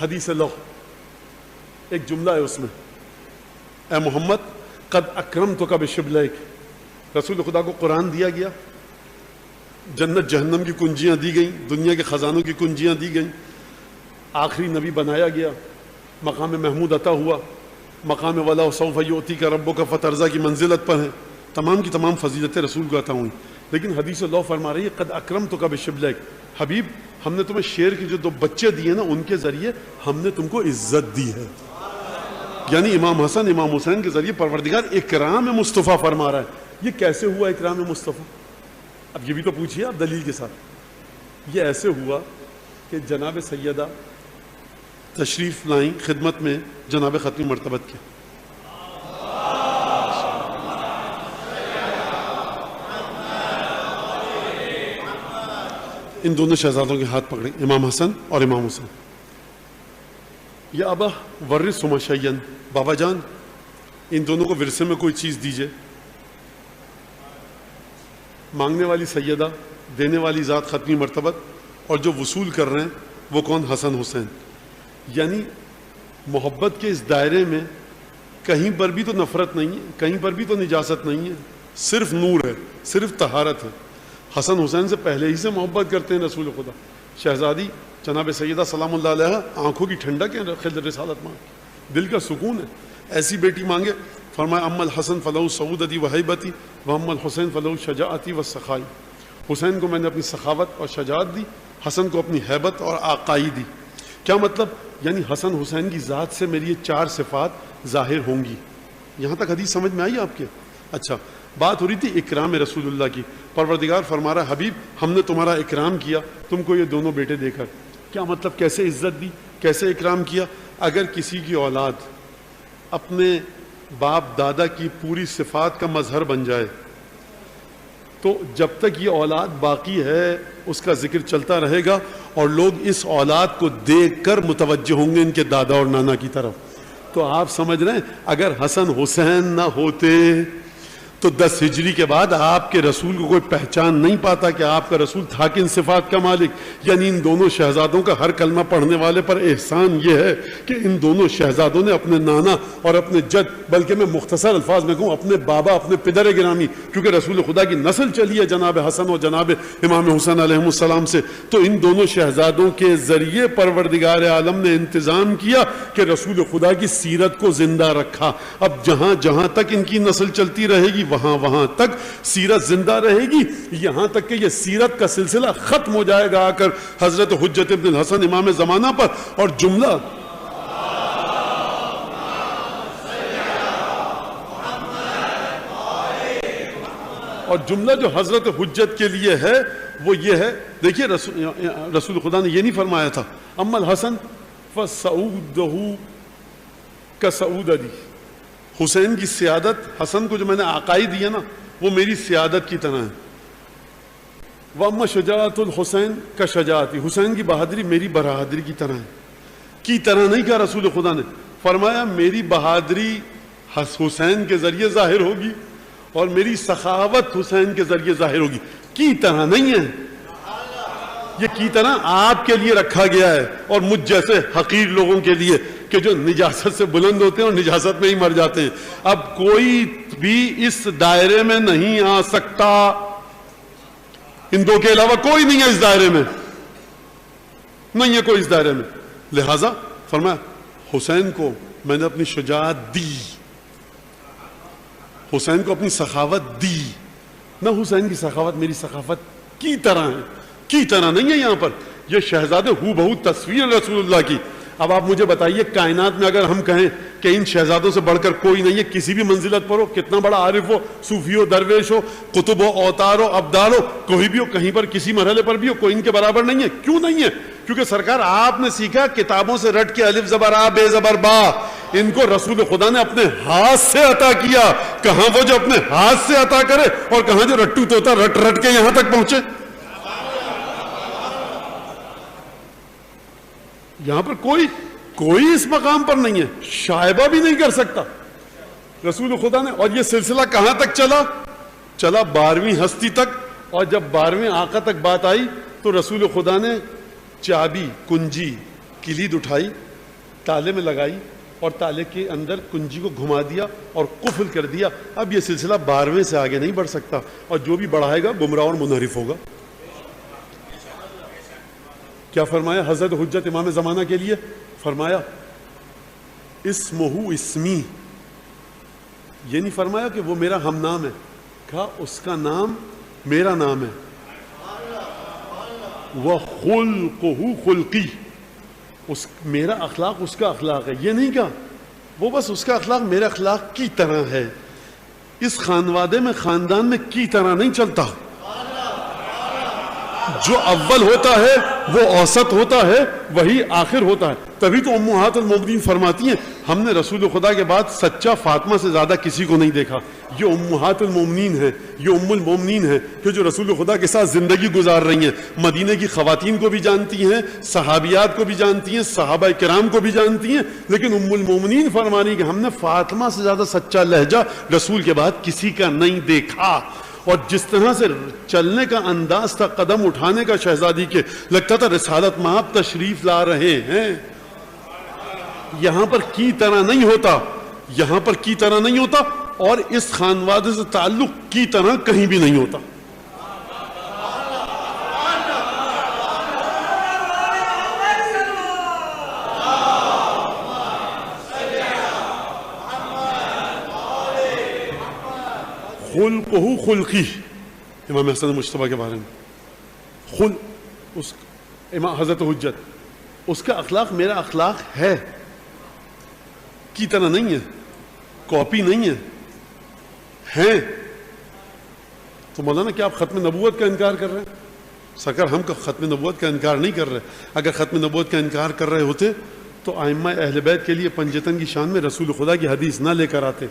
حدیث لوح ایک جملہ ہے اس میں، اے محمد قد اکرمتک بشبلیک، رسول خدا کو قرآن دیا گیا، جنت جہنم کی کنجیاں دی گئیں، دنیا کے خزانوں کی کنجیاں دی گئیں، آخری نبی بنایا گیا، مقام محمود عطا ہوا، مقام ولا سوف یؤتیک ربک فترضی کی منزلت پر ہیں، تمام کی تمام فضیلتیں رسول کو عطا ہوئیں، لیکن حدیث اللہ فرما رہی ہے قد اکرمتک بشبلیک، حبیب ہم نے تمہیں شیر کے جو 2 بچے دیے نا ان کے ذریعے ہم نے تم کو عزت دی ہے، یعنی امام حسن امام حسین کے ذریعے پروردگار اکرام مصطفیٰ فرما رہا ہے۔ یہ کیسے ہوا اکرام مصطفیٰ؟ اب یہ بھی تو پوچھیے آپ دلیل کے ساتھ۔ یہ ایسے ہوا کہ جناب سیدہ تشریف لائیں خدمت میں جناب ختم مرتبت کے، ان دونوں شہزادوں کے ہاتھ پکڑے، امام حسن اور امام حسین۔ یا ابا ورثہما شیئا، بابا جان ان دونوں کو ورثے میں کوئی چیز دیجئے۔ مانگنے والی سیدہ، دینے والی ذات ختمی مرتبت، اور جو وصول کر رہے ہیں وہ کون؟ حسن حسین۔ یعنی محبت کے اس دائرے میں کہیں پر بھی تو نفرت نہیں ہے، کہیں پر بھی تو نجاست نہیں ہے، صرف نور ہے، صرف طہارت ہے۔ حسن حسین سے پہلے ہی سے محبت کرتے ہیں رسول خدا۔ شہزادی جناب سیدہ سلام اللہ علیہ آنکھوں کی ٹھنڈک ہے، خلد رسالت مانگ، دل کا سکون ہے، ایسی بیٹی مانگے۔ فرمایا اما الحسن فلہو سعودتی و ہیبتی و اما الحسین فلہو شجاعتی و سخائی، حسین کو میں نے اپنی سخاوت اور شجاعت دی، حسن کو اپنی ہیبت اور آقائی دی۔ کیا مطلب؟ یعنی حسن حسین کی ذات سے میری یہ 4 صفات ظاہر ہوں گی۔ یہاں تک حدیث سمجھ میں آئی آپ کے؟ اچھا، بات ہو رہی تھی اکرام رسول اللہ کی۔ پروردگار فرما رہا حبیب ہم نے تمہارا اکرام کیا تم کو یہ دونوں بیٹے دے کر۔ کیا مطلب؟ کیسے عزت دی، کیسے اکرام کیا؟ اگر کسی کی اولاد اپنے باپ دادا کی پوری صفات کا مظہر بن جائے تو جب تک یہ اولاد باقی ہے اس کا ذکر چلتا رہے گا، اور لوگ اس اولاد کو دیکھ کر متوجہ ہوں گے ان کے دادا اور نانا کی طرف۔ تو آپ سمجھ رہے ہیں اگر حسن حسین نہ ہوتے تو 10 ہجری کے بعد آپ کے رسول کو کوئی پہچان نہیں پاتا کہ آپ کا رسول تھا کن صفات کا مالک۔ یعنی ان دونوں شہزادوں کا ہر کلمہ پڑھنے والے پر احسان یہ ہے کہ ان دونوں شہزادوں نے اپنے نانا اور اپنے جد، بلکہ میں مختصر الفاظ میں کہوں اپنے بابا، اپنے پدر گرامی، کیونکہ رسول خدا کی نسل چلی ہے جناب حسن اور جناب امام حسین علیہ السلام سے، تو ان دونوں شہزادوں کے ذریعے پروردگار عالم نے انتظام کیا کہ رسول خدا کی سیرت کو زندہ رکھا۔ اب جہاں جہاں تک ان کی نسل چلتی رہے گی وہاں تک سیرت زندہ رہے گی، یہاں تک کہ یہ سیرت کا سلسلہ ختم ہو جائے گا آ کر حضرت حجت ابن الحسن امام زمانہ پر۔ اور جملہ جو حضرت حجت کے لیے ہے وہ یہ ہے، دیکھیے رسول خدا نے یہ نہیں فرمایا تھا اما الحسن فسعودہ کسعود علی، حسین کی سیادت، حسن کو جو میں نے آقائی دی ہے نا وہ میری سیادت کی طرح ہے۔ وَأَمَّا شَجَاعَةُ الْحُسَيْنِ كَشَجَاعَتِي، حسین کی بہادری میری بہادری کی طرح ہے۔ کی طرح نہیں کہا رسول خدا نے، فرمایا میری بہادری حسین کے ذریعے ظاہر ہوگی اور میری سخاوت حسین کے ذریعے ظاہر ہوگی، کی طرح نہیں ہے۔ یہ کی طرح آپ کے لیے رکھا گیا ہے اور مجھ جیسے حقیر لوگوں کے لیے کہ جو نجاست سے بلند ہوتے ہیں اور نجاست میں ہی مر جاتے ہیں۔ اب کوئی بھی اس دائرے میں نہیں آ سکتا، ان دو کے علاوہ کوئی نہیں ہے اس دائرے میں، نہیں ہے کوئی اس دائرے میں۔ لہذا فرمایا حسین کو میں نے اپنی شجاعت دی، حسین کو اپنی سخاوت دی، نہ حسین کی سخاوت میری سخاوت کی طرح ہے، کی طرح نہیں ہے۔ یہاں پر یہ شہزادے ہو بہو تصویر رسول اللہ کی۔ اب آپ مجھے بتائیے کائنات میں اگر ہم کہیں کہ ان شہزادوں سے بڑھ کر کوئی نہیں ہے، کسی بھی منزلت پر ہو، کتنا بڑا عارف ہو، صوفی ہو، درویش ہو، قطب ہو، اوتار ہو، ابدال ہو، کوئی بھی ہو، کہیں پر کسی مرحلے پر بھی ہو، کوئی ان کے برابر نہیں ہے۔ کیوں نہیں ہے؟ کیونکہ سرکار آپ نے سیکھا کتابوں سے رٹ کے الف زبر آ بے زبر با، ان کو رسول خدا نے اپنے ہاتھ سے عطا کیا۔ کہاں وہ جو اپنے ہاتھ سے عطا کرے اور کہاں جو رٹو توتا رٹ رٹ کے یہاں تک پہنچے۔ یہاں پر کوئی اس مقام پر نہیں ہے، شائبہ بھی نہیں کر سکتا رسول خدا نے۔ اور یہ سلسلہ کہاں تک چلا 12ویں ہستی تک، اور جب 12ویں آقا تک بات آئی تو رسول خدا نے چابی، کنجی، کلید اٹھائی تالے میں لگائی اور تالے کے اندر کنجی کو گھما دیا اور قفل کر دیا. اب یہ سلسلہ 12ویں سے آگے نہیں بڑھ سکتا, اور جو بھی بڑھائے گا گمراہ اور منحرف ہوگا. کیا فرمایا حضرت حجت امام زمانہ کے لیے؟ فرمایا اسمہ اسمی, یہ نہیں فرمایا کہ وہ میرا ہم نام ہے, کہا اس کا نام میرا نام ہے. وَخُلْقُهُ خُلْقِي, میرا اخلاق اس کا اخلاق ہے. یہ نہیں کہا وہ بس اس کا اخلاق میرے اخلاق کی طرح ہے. اس خانوادے میں خاندان میں کی طرح نہیں چلتا. جو اول ہوتا ہے وہ اوسط ہوتا ہے, وہی آخر ہوتا ہے. تبھی تو امہات المومنین فرماتی ہیں ہم نے رسول خدا کے بعد سچا فاطمہ سے زیادہ کسی کو نہیں دیکھا. یہ امہات المومنین ہیں, یہ ام المومنین ہیں کہ جو رسول خدا کے ساتھ زندگی گزار رہی ہیں. مدینے کی خواتین کو بھی جانتی ہیں, صحابیات کو بھی جانتی ہیں, صحابہ کرام کو بھی جانتی ہیں, لیکن ام المومنین فرمانی کہ ہم نے فاطمہ سے زیادہ سچا لہجہ رسول کے بعد کسی کا نہیں دیکھا. اور جس طرح سے چلنے کا انداز تھا, قدم اٹھانے کا شہزادی کے, لگتا تھا رسالت مآب تشریف لا رہے ہیں. یہاں پر کی طرح نہیں ہوتا, یہاں پر کی طرح نہیں ہوتا, اور اس خانوادے سے تعلق کی طرح کہیں بھی نہیں ہوتا. خلقہ خلقی, امام حسن مجتبیٰ کے بارے میں اس امام حضرت حجت, اس کا اخلاق میرا اخلاق ہے, کی طرح نہیں ہے, کاپی نہیں ہے, ہیں. تو مولانا کیا آپ ختم نبوت کا انکار کر رہے ہیں؟ سرکار ہم ختم نبوت کا انکار نہیں کر رہے. اگر ختم نبوت کا انکار کر رہے ہوتے تو ائمہ اہل بیت کے لیے پنجتن کی شان میں رسول خدا کی حدیث نہ لے کر آتے.